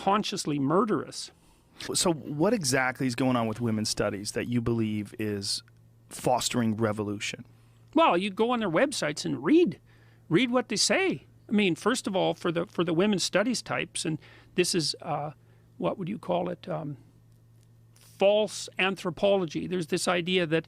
consciously murderous. So what exactly is going on with women's studies that you believe is fostering revolution? Well, you go on their websites and read what they say. I mean, first of all, for the women's studies types, and this is what would you call it? False anthropology. There's this idea that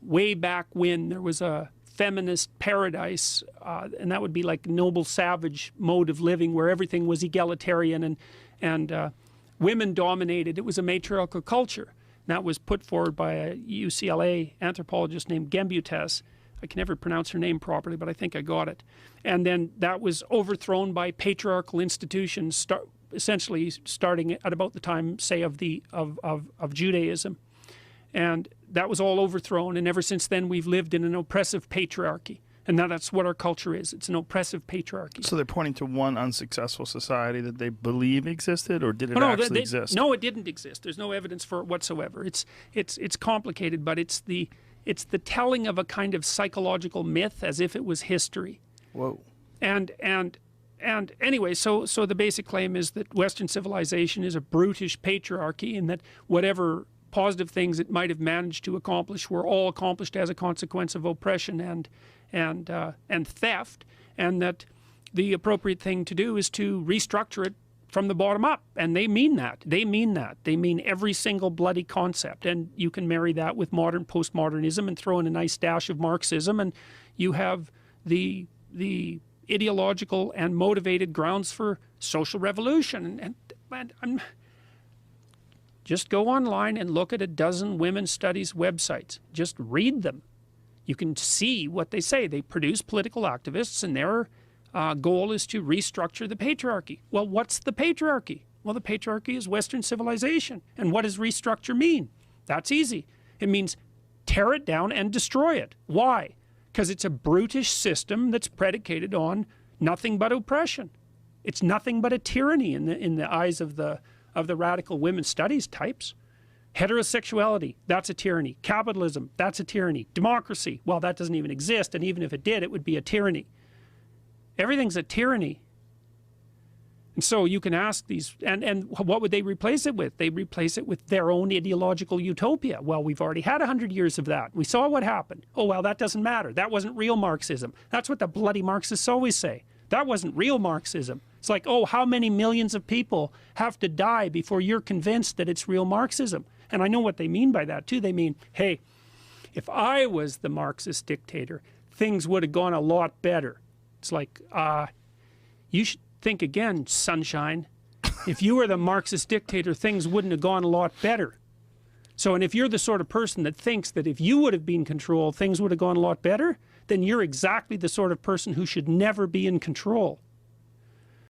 way back when there was a feminist paradise, and that would be like noble savage mode of living where everything was egalitarian and women dominated. It was a matriarchal culture. And that was put forward by a UCLA anthropologist named Gembutes. I can never pronounce her name properly, but I think I got it. And then that was overthrown by patriarchal institutions, essentially starting at about the time, say, of Judaism. And that was all overthrown, and ever since then we've lived in an oppressive patriarchy. And that's what our culture is. It's an oppressive patriarchy. So they're pointing to one unsuccessful society that they believe existed, or did it actually exist? No, it didn't exist. There's no evidence for it whatsoever. It's complicated, but it's the telling of a kind of psychological myth as if it was history. Whoa. And anyway, so the basic claim is that Western civilization is a brutish patriarchy, and that whatever positive things it might have managed to accomplish were all accomplished as a consequence of oppression and theft, and that the appropriate thing to do is to restructure it from the bottom up. And they mean that. They mean every single bloody concept. And you can marry that with modern postmodernism and throw in a nice dash of Marxism, and you have the ideological and motivated grounds for social revolution. And I'm just go online and look at a dozen women's studies websites. Just read them. You can see what they say. They produce political activists, and their goal is to restructure the patriarchy. Well, what's the patriarchy? Well, the patriarchy is Western civilization. And what does restructure mean? That's easy. It means tear it down and destroy it. Why? Because it's a brutish system that's predicated on nothing but oppression. It's nothing but a tyranny in the eyes of the radical women's studies types. Heterosexuality, that's a tyranny. Capitalism, that's a tyranny. Democracy, well, that doesn't even exist, and even if it did, it would be a tyranny. Everything's a tyranny. And so you can ask these, and what would they replace it with? They replace it with their own ideological utopia. Well, we've already had 100 years of that. We saw what happened. Oh, well, that doesn't matter. That wasn't real Marxism. That's what the bloody Marxists always say. That wasn't real Marxism. It's like, oh, how many millions of people have to die before you're convinced that it's real Marxism? And I know what they mean by that, too. They mean, hey, if I was the Marxist dictator, things would have gone a lot better. It's like, you should think again, sunshine. If you were the Marxist dictator, things wouldn't have gone a lot better. So, and if you're the sort of person that thinks that if you would have been in control, things would have gone a lot better, then you're exactly the sort of person who should never be in control.